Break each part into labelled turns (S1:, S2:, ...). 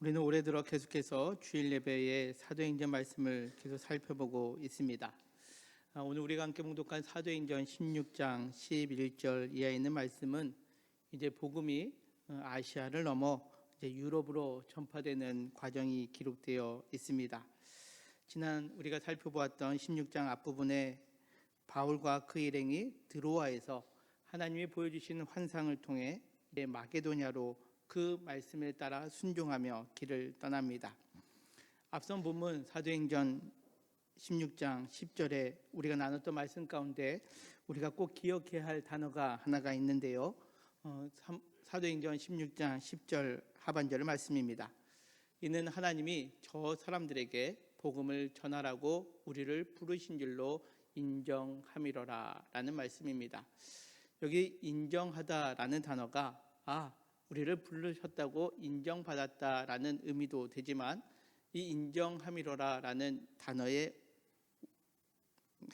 S1: 우리는 올해 들어 계속해서 주일 예배의 사도행전 말씀을 계속 살펴보고 있습니다. 오늘 우리가 함께 봉독한 사도행전 16장 11절 이하에 있는 말씀은 이제 복음이 아시아를 넘어 이제 유럽으로 전파되는 과정이 기록되어 있습니다. 지난 우리가 살펴보았던 16장 앞부분에 바울과 그 일행이 드로아에서 하나님이 보여주신 환상을 통해 이제 마게도냐로 그 말씀에 따라 순종하며 길을 떠납니다. 앞선 본문 사도행전 16장 10절에 우리가 나눴던 말씀 가운데 우리가 꼭 기억해야 할 단어가 하나가 있는데요. 사도행전 16장 10절 하반절의 말씀입니다. 이는 하나님이 저 사람들에게 복음을 전하라고 우리를 부르신 줄로 인정함이로라 라는 말씀입니다. 여기 인정하다라는 단어가 우리를 부르셨다고 인정받았다라는 의미도 되지만 이 인정함이로라라는 단어의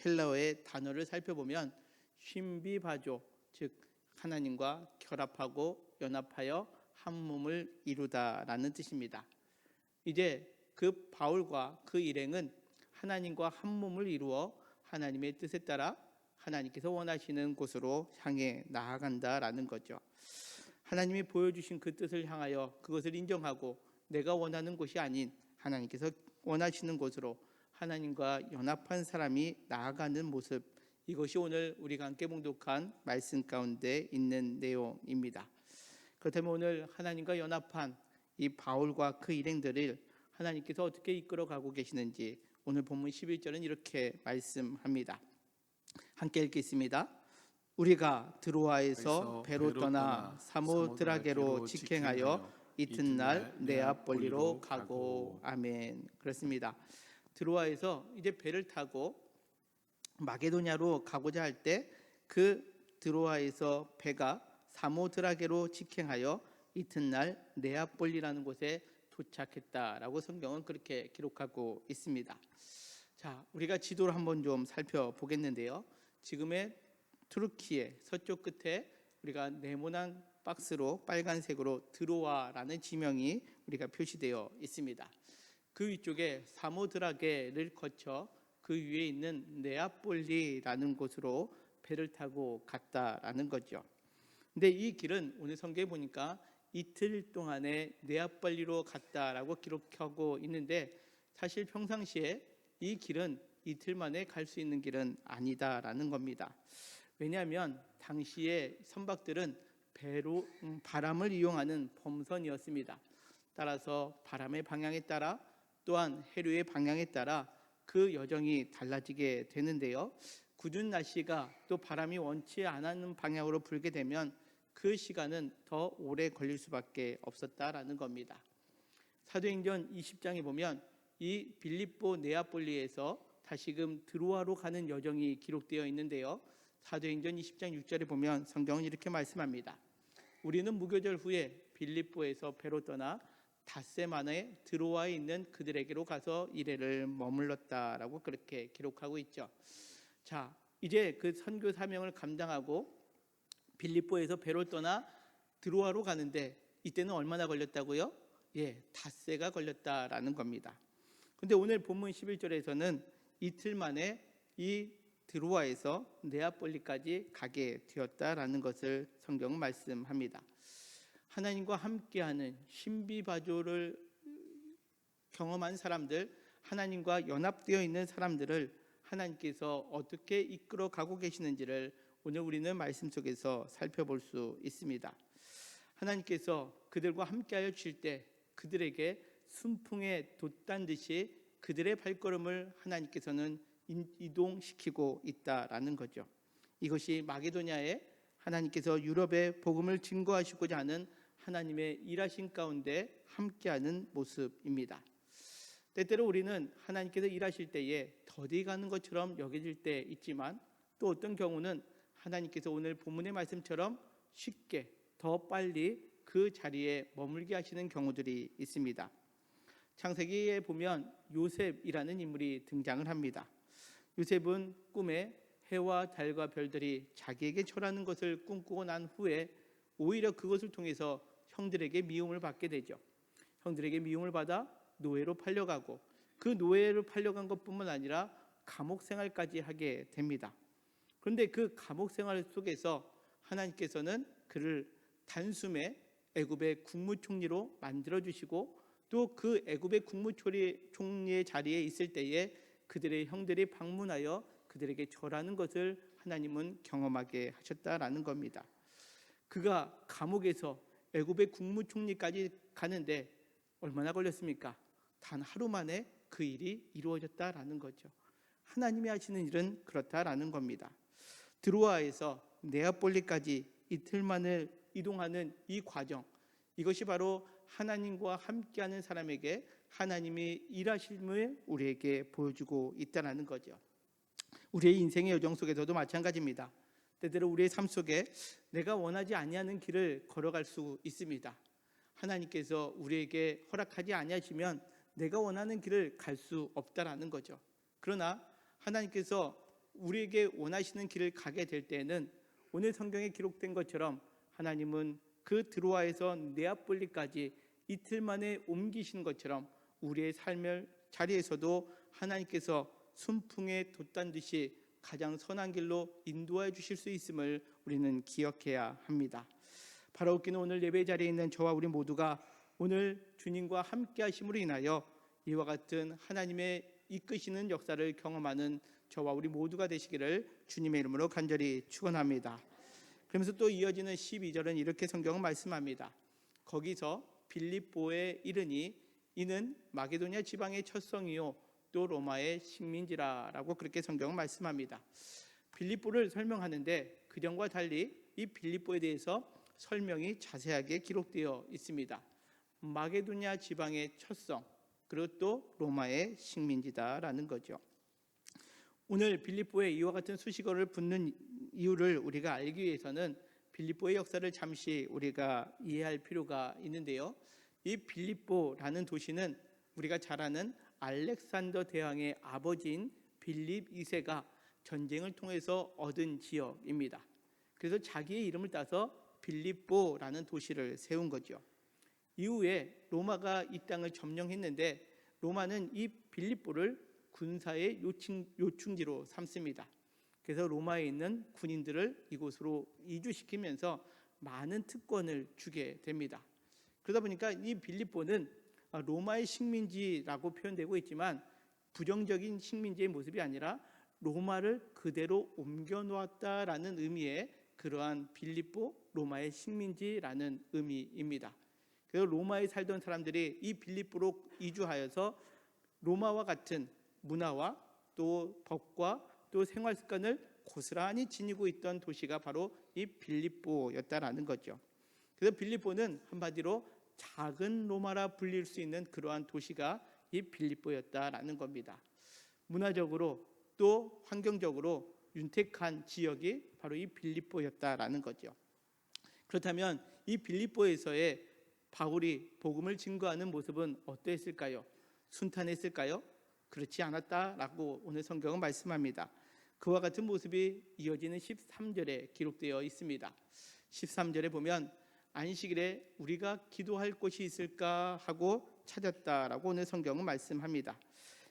S1: 헬라어의 단어를 살펴보면 쉼비바조, 즉 하나님과 결합하고 연합하여 한 몸을 이루다라는 뜻입니다. 이제 그 바울과 그 일행은 하나님과 한 몸을 이루어 하나님의 뜻에 따라 하나님께서 원하시는 곳으로 향해 나아간다라는 거죠. 하나님이 보여주신 그 뜻을 향하여 그것을 인정하고 내가 원하는 곳이 아닌 하나님께서 원하시는 곳으로 하나님과 연합한 사람이 나아가는 모습, 이것이 오늘 우리가 함께 봉독한 말씀 가운데 있는 내용입니다. 그렇다면 오늘 하나님과 연합한 이 바울과 그 일행들을 하나님께서 어떻게 이끌어가고 계시는지 오늘 본문 11절은 이렇게 말씀합니다. 함께 읽겠습니다. 우리가 드로아에서 배로 떠나 사모드라게로 직행하여 이튿날 네아폴리로 가고. 아멘. 그렇습니다. 드로아에서 이제 배를 타고 마게도냐로 가고자 할 때 그 드로아에서 배가 사모드라게로 직행하여 이튿날 네아폴리라는 곳에 도착했다라고 성경은 그렇게 기록하고 있습니다. 자, 우리가 지도를 한번 좀 살펴보겠는데요. 지금의 투르키의 서쪽 끝에 우리가 네모난 박스로 빨간색으로 드로아라는 지명이 우리가 표시되어 있습니다. 그 위쪽에 사모드라게를 거쳐 그 위에 있는 네아폴리라는 곳으로 배를 타고 갔다라는 거죠. 근데 이 길은 오늘 성경에 보니까 이틀 동안에 네아폴리로 갔다라고 기록하고 있는데 사실 평상시에 이 길은 이틀 만에 갈 수 있는 길은 아니다라는 겁니다. 왜냐하면 당시의 선박들은 배로 바람을 이용하는 범선이었습니다. 따라서 바람의 방향에 따라 또한 해류의 방향에 따라 그 여정이 달라지게 되는데요. 굳은 날씨가 또 바람이 원치 않는 방향으로 불게 되면 그 시간은 더 오래 걸릴 수밖에 없었다라는 겁니다. 사도행전 20장에 보면 이 빌립보 네아폴리에서 다시금 드로아로 가는 여정이 기록되어 있는데요. 사도행전 20장 6절에 보면 성경은 이렇게 말씀합니다. 우리는 무교절 후에 빌립보에서 배로 떠나 닷새만에 드로아에 있는 그들에게로 가서 이래를 머물렀다라고 그렇게 기록하고 있죠. 자, 이제 그 선교 사명을 감당하고 빌립보에서 배로 떠나 드로아로 가는데 이때는 얼마나 걸렸다고요? 닷새가 걸렸다라는 겁니다. 근데 오늘 본문 11절에서는 이틀 만에 이 드로아에서 네아폴리까지 가게 되었다라는 것을 성경은 말씀합니다. 하나님과 함께하는 신비바조를 경험한 사람들, 하나님과 연합되어 있는 사람들을 하나님께서 어떻게 이끌어 가고 계시는지를 오늘 우리는 말씀 속에서 살펴볼 수 있습니다. 하나님께서 그들과 함께하여 주실 때 그들에게 순풍에 돛단 듯이 그들의 발걸음을 하나님께서는 이동시키고 있다라는 거죠. 이것이 마게도냐에 하나님께서 유럽의 복음을 증거하시고자 하는 하나님의 일하신 가운데 함께하는 모습입니다. 때때로 우리는 하나님께서 일하실 때에 더디 가는 것처럼 여겨질 때 있지만 또 어떤 경우는 하나님께서 오늘 본문의 말씀처럼 쉽게 더 빨리 그 자리에 머물게 하시는 경우들이 있습니다. 창세기에 보면 요셉이라는 인물이 등장을 합니다. 요셉은 꿈에 해와 달과 별들이 자기에게 절하는 것을 꿈꾸고 난 후에 오히려 그것을 통해서 형들에게 미움을 받게 되죠. 형들에게 미움을 받아 노예로 팔려가고 그 노예로 팔려간 것뿐만 아니라 감옥 생활까지 하게 됩니다. 그런데 그 감옥 생활 속에서 하나님께서는 그를 단숨에 애굽의 국무총리로 만들어 주시고 또 그 애굽의 국무총리의 자리에 있을 때에 그들의 형들이 방문하여 그들에게 절하는 것을 하나님은 경험하게 하셨다라는 겁니다. 그가 감옥에서 애굽의 국무총리까지 가는데 얼마나 걸렸습니까? 단 하루 만에 그 일이 이루어졌다라는 거죠. 하나님이 하시는 일은 그렇다라는 겁니다. 드로아에서 네아폴리까지 이틀 만에 이동하는 이 과정, 이것이 바로 하나님과 함께하는 사람에게 하나님이 일하심을 우리에게 보여주고 있다는 거죠. 우리의 인생의 여정 속에서도 마찬가지입니다. 때때로 우리의 삶 속에 내가 원하지 아니하는 길을 걸어갈 수 있습니다. 하나님께서 우리에게 허락하지 아니하시면 내가 원하는 길을 갈 수 없다라는 거죠. 그러나 하나님께서 우리에게 원하시는 길을 가게 될 때에는 오늘 성경에 기록된 것처럼 하나님은 그 드로아에서 네아폴리까지 이틀 만에 옮기신 것처럼 우리의 삶의 자리에서도 하나님께서 순풍에 돛단 듯이 가장 선한 길로 인도해 주실 수 있음을 우리는 기억해야 합니다. 바로 웃기는 오늘 예배 자리에 있는 저와 우리 모두가 오늘 주님과 함께 하심으로 인하여 이와 같은 하나님의 이끄시는 역사를 경험하는 저와 우리 모두가 되시기를 주님의 이름으로 간절히 축원합니다. 그러면서 또 이어지는 12절은 이렇게 성경은 말씀합니다. 거기서 빌립보에 이르니 이는 마게도냐 지방의 첫 성이요 또 로마의 식민지라라고 그렇게 성경은 말씀합니다. 빌립보를 설명하는데 그전과 달리 이 빌립보에 대해서 설명이 자세하게 기록되어 있습니다. 마게도냐 지방의 첫 성, 그리고 또 로마의 식민지다라는 거죠. 오늘 빌립보에 이와 같은 수식어를 붙는 이유를 우리가 알기 위해서는 빌립보의 역사를 잠시 우리가 이해할 필요가 있는데요. 이 빌립보라는 도시는 우리가 잘 아는 알렉산더 대왕의 아버지인 빌립 2세가 전쟁을 통해서 얻은 지역입니다. 그래서 자기의 이름을 따서 빌립보라는 도시를 세운 거죠. 이후에 로마가 이 땅을 점령했는데 로마는 이 빌립보를 군사의 요충지로 삼습니다. 그래서 로마에 있는 군인들을 이곳으로 이주시키면서 많은 특권을 주게 됩니다. 그러다 보니까 이 빌립보는 로마의 식민지라고 표현되고 있지만 부정적인 식민지의 모습이 아니라 로마를 그대로 옮겨 놓았다라는 의미의 그러한 빌립보 로마의 식민지라는 의미입니다. 그래서 로마에 살던 사람들이 이 빌립보로 이주하여서 로마와 같은 문화와 또 법과 또 생활 습관을 고스란히 지니고 있던 도시가 바로 이 빌립보였다라는 거죠. 그래서 빌립보는 한마디로 작은 로마라 불릴 수 있는 그러한 도시가 이 빌립보였다라는 겁니다. 문화적으로 또 환경적으로 윤택한 지역이 바로 이 빌립보였다라는 거죠. 그렇다면 이 빌립보에서의 바울이 복음을 증거하는 모습은 어떠했을까요? 순탄했을까요? 그렇지 않았다라고 오늘 성경은 말씀합니다. 그와 같은 모습이 이어지는 13절에 기록되어 있습니다. 13절에 보면 안식일에 우리가 기도할 곳이 있을까 하고 찾았다라고 오늘 성경은 말씀합니다.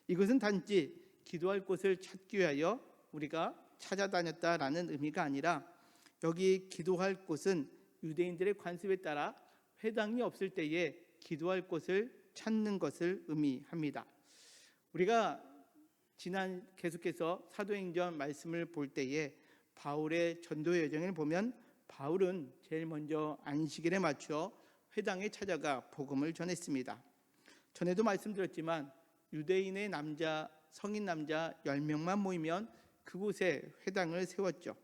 S1: 이것은 단지 기도할 곳을 찾기 위하여 우리가 찾아다녔다라는 의미가 아니라 여기 기도할 곳은 유대인들의 관습에 따라 회당이 없을 때에 기도할 곳을 찾는 것을 의미합니다. 우리가 지난 계속해서 사도행전 말씀을 볼 때에 바울의 전도 여정을 보면 바울은 제일 먼저 안식일에 맞춰 회당에 찾아가 복음을 전했습니다. 전에도 말씀드렸지만 유대인의 남자, 성인 남자 10명만 모이면 그곳에 회당을 세웠죠.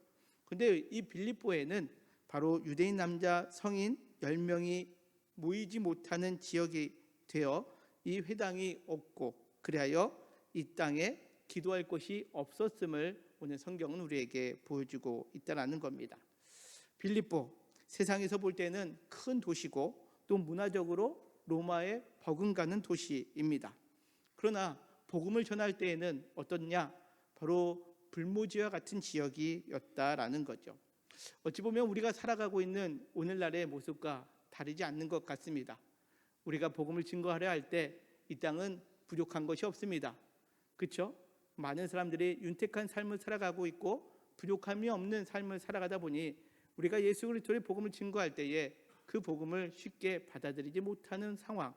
S1: 그런데 이 빌립보에는 바로 유대인 남자 성인 10명이 모이지 못하는 지역이 되어 이 회당이 없고 그리하여 이 땅에 기도할 곳이 없었음을 오늘 성경은 우리에게 보여주고 있다는 겁니다. 빌립보, 세상에서 볼 때는 큰 도시고 또 문화적으로 로마에 버금가는 도시입니다. 그러나 복음을 전할 때에는 어떻냐? 바로 불모지와 같은 지역이었다라는 거죠. 어찌 보면 우리가 살아가고 있는 오늘날의 모습과 다르지 않는 것 같습니다. 우리가 복음을 증거하려 할 때 이 땅은 부족한 것이 없습니다. 그렇죠? 많은 사람들이 윤택한 삶을 살아가고 있고 부족함이 없는 삶을 살아가다 보니 우리가 예수 그리스도의 복음을 증거할 때에 그 복음을 쉽게 받아들이지 못하는 상황,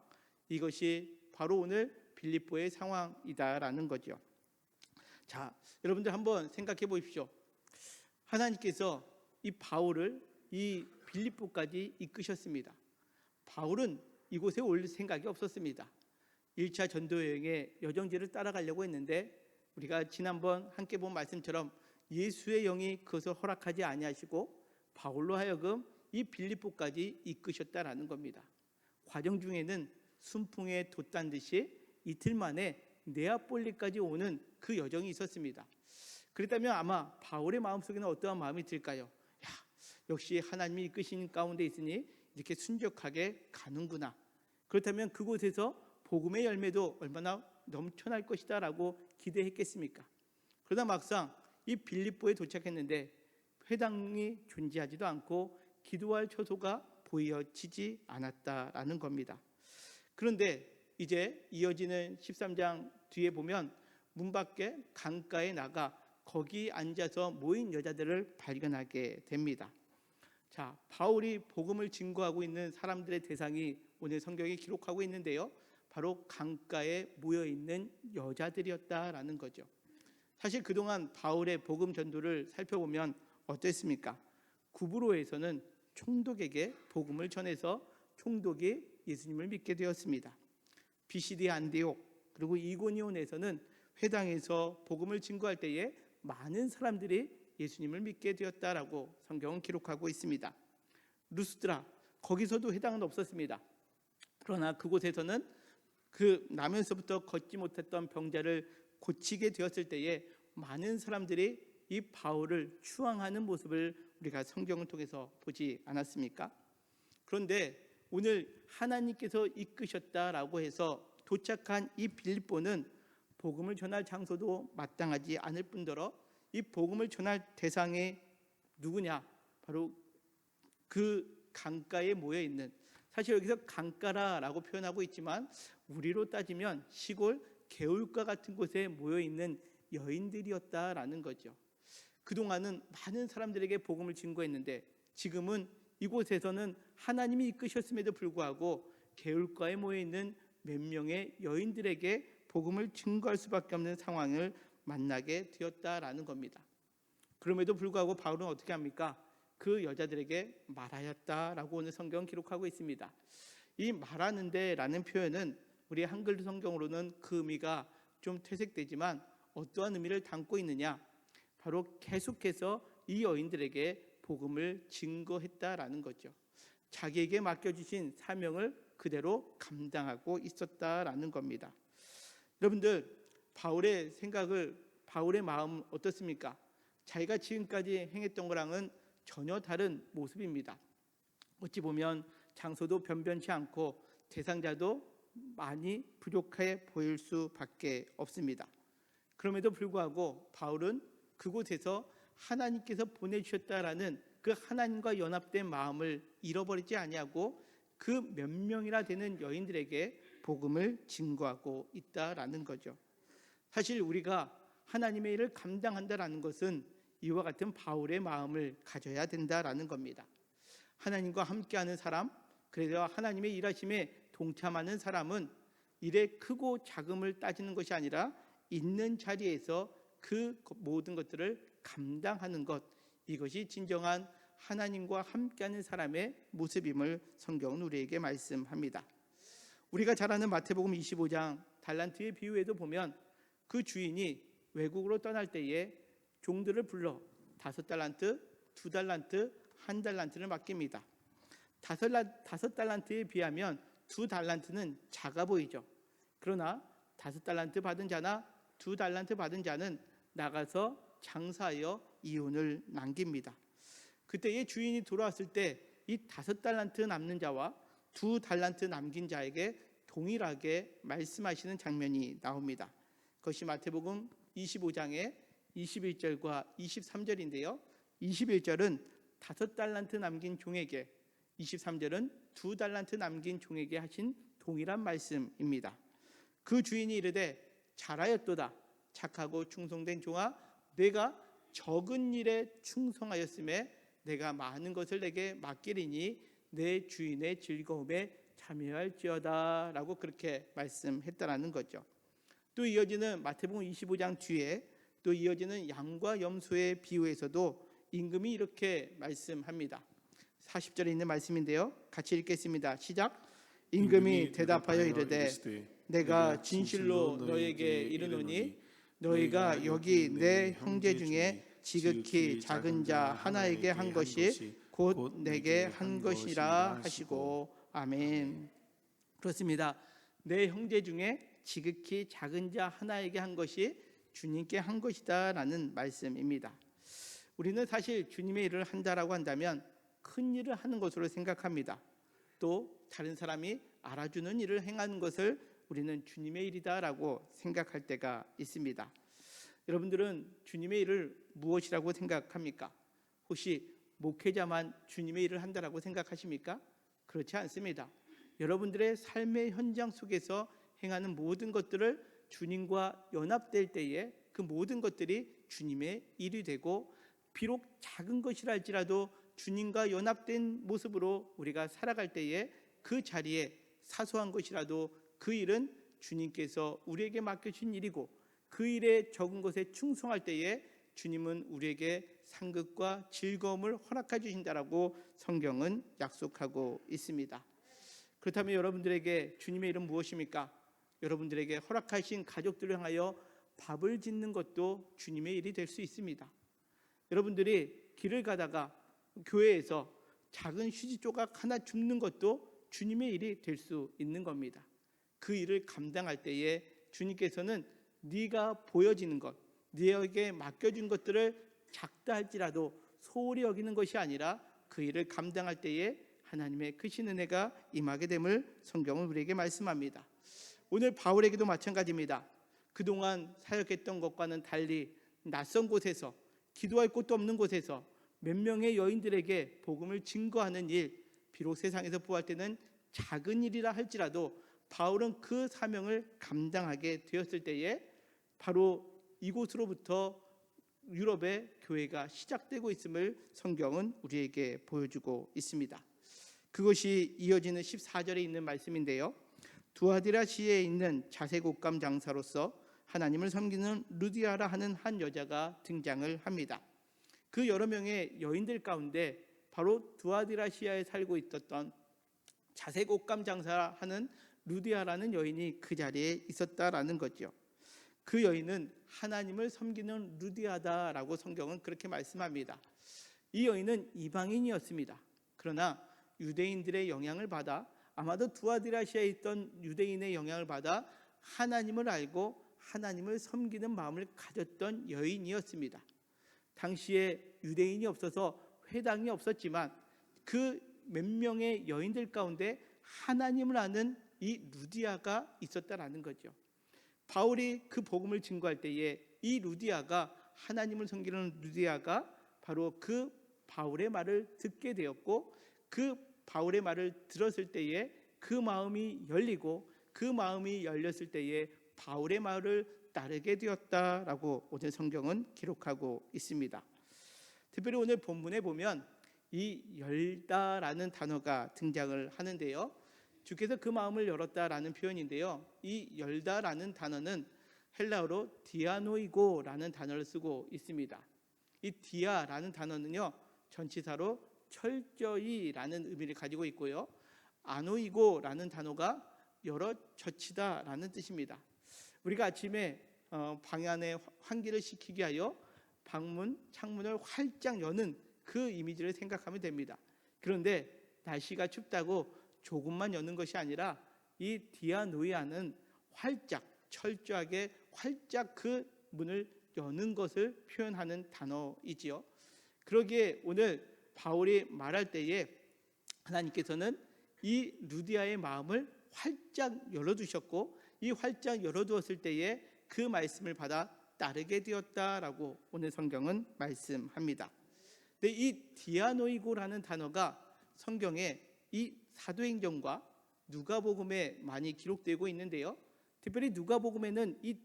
S1: 이것이 바로 오늘 빌립보의 상황이다라는 거죠. 자, 여러분들 한번 생각해 보십시오. 하나님께서 이 바울을 이 빌립보까지 이끄셨습니다. 바울은 이곳에 올 생각이 없었습니다. 1차 전도여행의 여정지를 따라가려고 했는데 우리가 지난번 함께 본 말씀처럼 예수의 영이 그것을 허락하지 아니하시고 바울로 하여금 이 빌립보까지 이끄셨다라는 겁니다. 과정 중에는 순풍에 돛단 듯이 이틀 만에 네아폴리까지 오는 그 여정이 있었습니다. 그렇다면 아마 바울의 마음속에는 어떠한 마음이 들까요? 야, 역시 하나님이 이끄신 가운데 있으니 이렇게 순적하게 가는구나. 그렇다면 그곳에서 복음의 열매도 얼마나 넘쳐날 것이다 라고 기대했겠습니까? 그러나 막상 이 빌립보에 도착했는데 회당이 존재하지도 않고 기도할 처소가 보여지지 않았다라는 겁니다. 그런데 이제 이어지는 13장 뒤에 보면 문 밖에 강가에 나가 거기 앉아서 모인 여자들을 발견하게 됩니다. 자, 바울이 복음을 증거하고 있는 사람들의 대상이 오늘 성경에 기록하고 있는데요, 바로 강가에 모여 있는 여자들이었다라는 거죠. 사실 그동안 바울의 복음 전도를 살펴보면 어땠습니까? 구브로에서는 총독에게 복음을 전해서 총독이 예수님을 믿게 되었습니다. 비시디 안디옥 그리고 이고니온에서는 회당에서 복음을 증거할 때에 많은 사람들이 예수님을 믿게 되었다라고 성경은 기록하고 있습니다. 루스드라, 거기서도 회당은 없었습니다. 그러나 그곳에서는 그 나면서부터 걷지 못했던 병자를 고치게 되었을 때에 많은 사람들이 이 바울을 추앙하는 모습을 우리가 성경을 통해서 보지 않았습니까? 그런데 오늘 하나님께서 이끄셨다라고 해서 도착한 이 빌립보는 복음을 전할 장소도 마땅하지 않을 뿐더러 이 복음을 전할 대상이 누구냐? 바로 그 강가에 모여 있는, 사실 여기서 강가라고 표현하고 있지만 우리로 따지면 시골 개울가 같은 곳에 모여 있는 여인들이었다라는 거죠. 그동안은 많은 사람들에게 복음을 증거했는데 지금은 이곳에서는 하나님이 이끄셨음에도 불구하고 개울가에 모여 있는 몇 명의 여인들에게 복음을 증거할 수밖에 없는 상황을 만나게 되었다라는 겁니다. 그럼에도 불구하고 바울은 어떻게 합니까? 그 여자들에게 말하였다라고 오늘 성경은 기록하고 있습니다. 이 말하는데 라는 표현은 우리 한글 성경으로는 그 의미가 좀 퇴색되지만 어떠한 의미를 담고 있느냐? 바로 계속해서 이 여인들에게 복음을 증거했다라는 거죠. 자기에게 맡겨주신 사명을 그대로 감당하고 있었다라는 겁니다. 여러분들, 바울의 생각을, 바울의 마음 어떻습니까? 자기가 지금까지 행했던 거랑은 전혀 다른 모습입니다. 어찌 보면 장소도 변변치 않고 대상자도 많이 부족해 보일 수밖에 없습니다. 그럼에도 불구하고 바울은 그곳에서 하나님께서 보내주셨다라는 그 하나님과 연합된 마음을 잃어버리지 아니하고 그 몇 명이나 되는 여인들에게 복음을 증거하고 있다라는 거죠. 사실 우리가 하나님의 일을 감당한다라는 것은 이와 같은 바울의 마음을 가져야 된다라는 겁니다. 하나님과 함께하는 사람, 그래서 하나님의 일하심에 동참하는 사람은 일의 크고 작음을 따지는 것이 아니라 있는 자리에서 그 모든 것들을 감당하는 것, 이것이 진정한 하나님과 함께하는 사람의 모습임을 성경은 우리에게 말씀합니다. 우리가 잘 아는 마태복음 25장 달란트의 비유에도 보면 그 주인이 외국으로 떠날 때에 종들을 불러 5달란트, 2달란트, 1달란트를 맡깁니다. 5달란트에 비하면 2달란트는 작아 보이죠. 그러나 5달란트 받은 자나 2달란트 받은 자는 나가서 장사하여 이윤을 남깁니다. 그때의 주인이 돌아왔을 때 이 5달란트 남는 자와 2달란트 남긴 자에게 동일하게 말씀하시는 장면이 나옵니다. 그것이 마태복음 25장의 21절과 23절인데요. 21절은 5달란트 남긴 종에게, 23절은 2달란트 남긴 종에게 하신 동일한 말씀입니다. 그 주인이 이르되 잘하였도다 착하고 충성된 종아 내가 적은 일에 충성하였음에 내가 많은 것을 내게 맡기리니 내 주인의 즐거움에 참여할지어다 라고 그렇게 말씀했다라는 거죠. 또 이어지는 마태복음 25장 뒤에 또 이어지는 양과 염소의 비유에서도 임금이 이렇게 말씀합니다. 40절에 있는 말씀인데요. 같이 읽겠습니다. 시작. 임금이 대답하여 이르되 내가 진실로 너에게 이르노니 너희가 여기 내 형제 중에 지극히 작은 자 하나에게 한 것이 곧 내게 한 것이라 하시고 아멘. 그렇습니다. 내 형제 중에 지극히 작은 자 하나에게 한 것이 주님께 한 것이다 라는 말씀입니다. 우리는 사실 주님의 일을 한다라고 한다면 큰 일을 하는 것으로 생각합니다. 또 다른 사람이 알아주는 일을 행하는 것을 우리는 주님의 일이다라고 생각할 때가 있습니다. 여러분들은 주님의 일을 무엇이라고 생각합니까? 혹시 목회자만 주님의 일을 한다라고 생각하십니까? 그렇지 않습니다. 여러분들의 삶의 현장 속에서 행하는 모든 것들을 주님과 연합될 때에 그 모든 것들이 주님의 일이 되고 비록 작은 것이라 할지라도 주님과 연합된 모습으로 우리가 살아갈 때에 그 자리에 사소한 것이라도 그 일은 주님께서 우리에게 맡겨주신 일이고 그 일에 적은 것에 충성할 때에 주님은 우리에게 상급과 즐거움을 허락해 주신다라고 성경은 약속하고 있습니다. 그렇다면 여러분들에게 주님의 일은 무엇입니까? 여러분들에게 허락하신 가족들을 향하여 밥을 짓는 것도 주님의 일이 될 수 있습니다. 여러분들이 길을 가다가 교회에서 작은 휴지 조각 하나 줍는 것도 주님의 일이 될 수 있는 겁니다. 그 일을 감당할 때에 주님께서는 네가 보여지는 것, 네에게 맡겨준 것들을 작다 할지라도 소홀히 여기는 것이 아니라 그 일을 감당할 때에 하나님의 크신 은혜가 임하게 됨을 성경은 우리에게 말씀합니다. 오늘 바울에게도 마찬가지입니다. 그동안 사역했던 것과는 달리 낯선 곳에서 기도할 곳도 없는 곳에서 몇 명의 여인들에게 복음을 증거하는 일, 비록 세상에서 보할 때는 작은 일이라 할지라도 바울은 그 사명을 감당하게 되었을 때에 바로 이곳으로부터 유럽의 교회가 시작되고 있음을 성경은 우리에게 보여주고 있습니다. 그것이 이어지는 14절에 있는 말씀인데요. 두아디라시에 있는 자색 옷감 장사로서 하나님을 섬기는 루디아라 하는 한 여자가 등장을 합니다. 그 여러 명의 여인들 가운데 바로 두아디라시아에 살고 있었던 자색 옷감 장사하는 루디아라는 여인이 그 자리에 있었다라는 거죠. 그 여인은 하나님을 섬기는 루디아다라고 성경은 그렇게 말씀합니다. 이 여인은 이방인이었습니다. 그러나 유대인들의 영향을 받아 아마도 두아디라시아에 있던 유대인의 영향을 받아 하나님을 알고 하나님을 섬기는 마음을 가졌던 여인이었습니다. 당시에 유대인이 없어서 회당이 없었지만 그 몇 명의 여인들 가운데 하나님을 아는 이 루디아가 있었다라는 거죠. 바울이 그 복음을 증거할 때에 이 루디아가 하나님을 섬기는 루디아가 바로 그 바울의 말을 듣게 되었고 그 바울의 말을 들었을 때에 그 마음이 열리고 그 마음이 열렸을 때에 바울의 말을 따르게 되었다라고 오늘 성경은 기록하고 있습니다. 특별히 오늘 본문에 보면 이 열다라는 단어가 등장을 하는데요. 주께서 그 마음을 열었다라는 표현인데요. 이 열다라는 단어는 헬라어로 디아노이고라는 단어를 쓰고 있습니다. 이 디아라는 단어는요. 전치사로 철저히라는 의미를 가지고 있고요. 아노이고라는 단어가 여러 젖히다라는 뜻입니다. 우리가 아침에 방 안에 환기를 시키기 위하여 방문, 창문을 활짝 여는 그 이미지를 생각하면 됩니다. 그런데 날씨가 춥다고 조금만 여는 것이 아니라 이 디아노이아는 활짝, 철저하게 활짝 그 문을 여는 것을 표현하는 단어이지요. 그러기에 오늘 바울이 말할 때에 하나님께서는 이 루디아의 마음을 활짝 열어두셨고 이 활짝 열어두었을 때에 그 말씀을 받아 따르게 되었다라고 오늘 성경은 말씀합니다. 근데 이 디아노이고라는 단어가 성경에 이 사도행전과 누가복음에 많이 기록되고 있는데요. 특별히 누가복음에는 이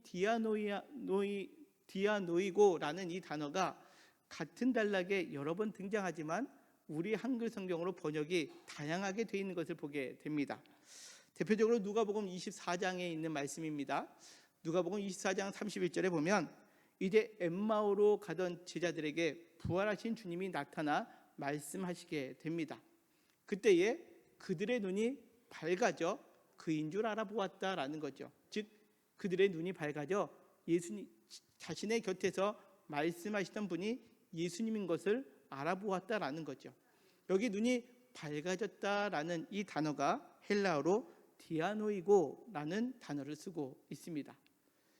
S1: 디아노이고라는 이 단어가 같은 단락에 여러 번 등장하지만 우리 한글 성경으로 번역이 다양하게 되어 있는 것을 보게 됩니다. 대표적으로 누가복음 24장에 있는 말씀입니다. 누가복음 24장 31절에 보면 이제 엠마오로 가던 제자들에게 부활하신 주님이 나타나 말씀하시게 됩니다. 그때에 그들의 눈이 밝아져 그인 줄 알아보았다라는 거죠. 즉 그들의 눈이 밝아져 예수님 자신의 곁에서 말씀하시던 분이 예수님인 것을 알아보았다라는 거죠. 여기 눈이 밝아졌다라는 이 단어가 헬라어로 디아노이고라는 단어를 쓰고 있습니다.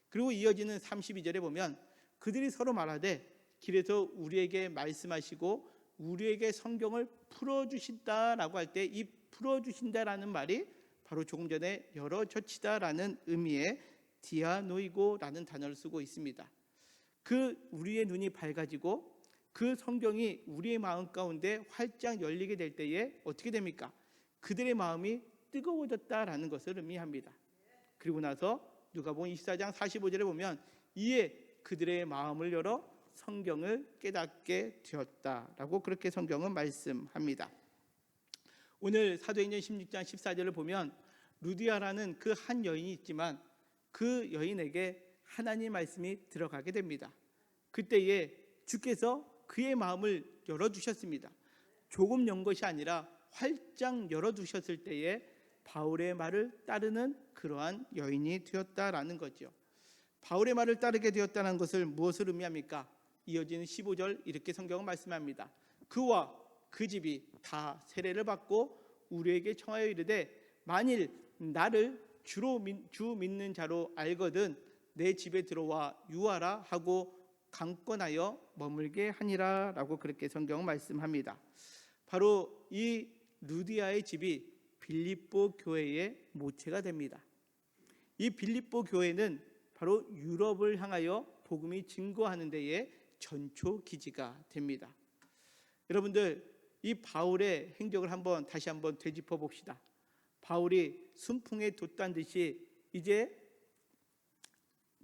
S1: 그리고 이어지는 32절에 보면 그들이 서로 말하되 길에서 우리에게 말씀하시고 우리에게 성경을 풀어주신다라고 할 때 이 풀어주신다라는 말이 바로 조금 전에 열어젖히다라는 의미의 디아노이고라는 단어를 쓰고 있습니다. 그 우리의 눈이 밝아지고 그 성경이 우리의 마음 가운데 활짝 열리게 될 때에 어떻게 됩니까? 그들의 마음이 뜨거워졌다라는 것을 의미합니다. 그리고 나서 누가복음 24장 45절에 보면 이에 그들의 마음을 열어 성경을 깨닫게 되었다라고 그렇게 성경은 말씀합니다. 오늘 사도행전 16장 14절을 보면 루디아라는 그 한 여인이 있지만 그 여인에게 하나님 말씀이 들어가게 됩니다. 그때에 주께서 그의 마음을 열어주셨습니다. 조금 연 것이 아니라 활짝 열어두셨을 때에 바울의 말을 따르는 그러한 여인이 되었다라는 거죠. 바울의 말을 따르게 되었다는 것을 무엇을 의미합니까? 이어지는 15절 이렇게 성경은 말씀합니다. 그와 그 집이 다 세례를 받고 우리에게 청하여 이르되 만일 나를 주 믿는 자로 알거든 내 집에 들어와 유하라 하고 강권하여 머물게 하니라 라고 그렇게 성경은 말씀합니다. 바로 이 루디아의 집이 빌립보 교회의 모체가 됩니다. 이 빌립보 교회는 바로 유럽을 향하여 복음이 증거하는 데에 전초 기지가 됩니다. 여러분들 이 바울의 행적을 다시 한번 되짚어 봅시다. 바울이 순풍에 돛단 듯이 이제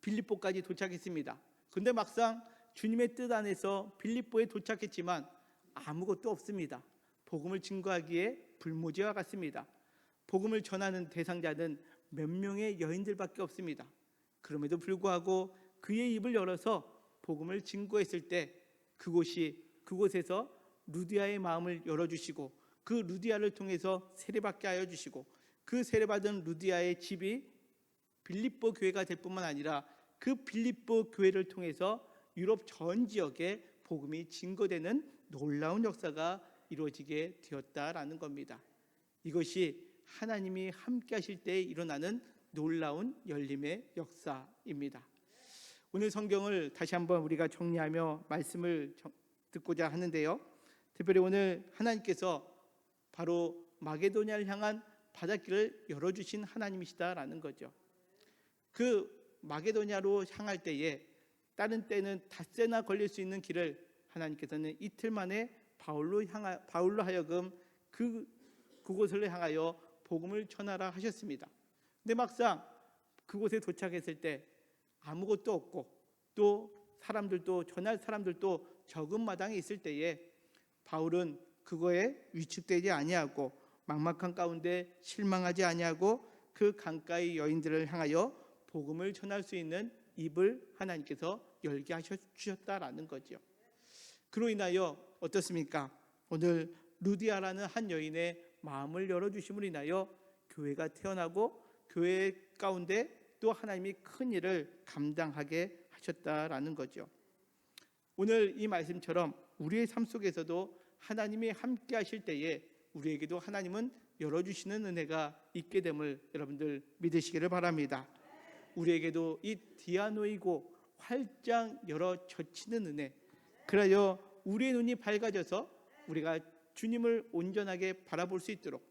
S1: 빌립보까지 도착했습니다. 그런데 막상 주님의 뜻 안에서 빌립보에 도착했지만 아무것도 없습니다. 복음을 증거하기에 불모지와 같습니다. 복음을 전하는 대상자는 몇 명의 여인들밖에 없습니다. 그럼에도 불구하고 그의 입을 열어서 복음을 증거했을 때 그곳에서 루디아의 마음을 열어주시고 그 루디아를 통해서 세례받게 하여 주시고 그 세례받은 루디아의 집이 빌립보 교회가 될 뿐만 아니라 그 빌립보 교회를 통해서 유럽 전 지역에 복음이 증거되는 놀라운 역사가 이루어지게 되었다라는 겁니다. 이것이 하나님이 함께 하실 때 일어나는 놀라운 열림의 역사입니다. 오늘 성경을 다시 한번 우리가 정리하며 말씀을 듣고자 하는데요. 특별히 오늘 하나님께서 바로 마게도냐를 향한 바닷길을 열어주신 하나님이시다라는 거죠. 그 마게도냐로 향할 때에 다른 때는 닷새나 걸릴 수 있는 길을 하나님께서는 이틀 만에 바울로 하여금 그곳을 향하여 복음을 전하라 하셨습니다. 근데 막상 그곳에 도착했을 때 아무것도 없고 또 전할 사람들도 적은 마당에 있을 때에 바울은 그거에 위축되지 아니하고 막막한 가운데 실망하지 아니하고 그 강가의 여인들을 향하여 복음을 전할 수 있는 입을 하나님께서 열게 하셨다라는 거죠. 그로 인하여 어떻습니까? 오늘 루디아라는 한 여인의 마음을 열어주심으로 인하여 교회가 태어나고 교회 가운데 또 하나님이 큰 일을 감당하게 하셨다라는 거죠. 오늘 이 말씀처럼 우리의 삶 속에서도 하나님이 함께 하실 때에 우리에게도 하나님은 열어주시는 은혜가 있게 됨을 여러분들 믿으시기를 바랍니다. 우리에게도 이 디아노이고 활짝 열어젖히는 은혜, 그래야 우리의 눈이 밝아져서 우리가 주님을 온전하게 바라볼 수 있도록,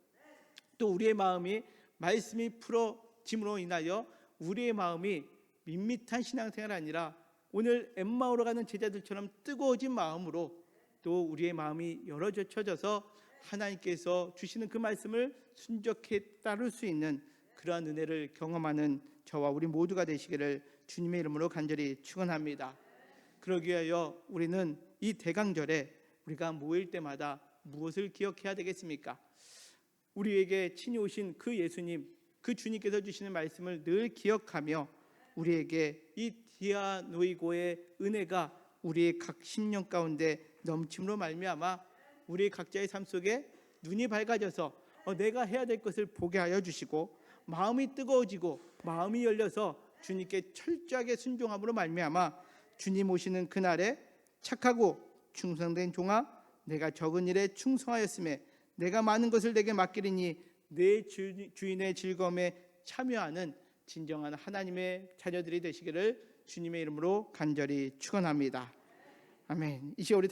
S1: 또 우리의 마음이 말씀이 풀어짐으로 인하여 우리의 마음이 밋밋한 신앙생활이 아니라 오늘 엠마오로 가는 제자들처럼 뜨거워진 마음으로 또 우리의 마음이 열어젖혀져서 하나님께서 주시는 그 말씀을 순종해 따를 수 있는 그러한 은혜를 경험하는 저와 우리 모두가 되시기를 주님의 이름으로 간절히 축원합니다. 그러기 위하여 우리는 이 대강절에 우리가 모일 때마다 무엇을 기억해야 되겠습니까? 우리에게 친히 오신 그 예수님, 그 주님께서 주시는 말씀을 늘 기억하며 우리에게 이 디아노이고의 은혜가 우리의 각 심령 가운데 넘침으로 말미암아 우리 각자의 삶 속에 눈이 밝아져서 내가 해야 될 것을 보게 하여 주시고 마음이 뜨거워지고 마음이 열려서 주님께 철저하게 순종함으로 말미암아 주님 오시는 그날에 착하고 충성된 종아, 내가 적은 일에 충성하였음에 내가 많은 것을 내게 맡기리니 내 주인의 즐거움에 참여하는 진정한 하나님의 자녀들이 되시기를 주님의 이름으로 간절히 축원합니다. 아멘. 이 시간 우리 다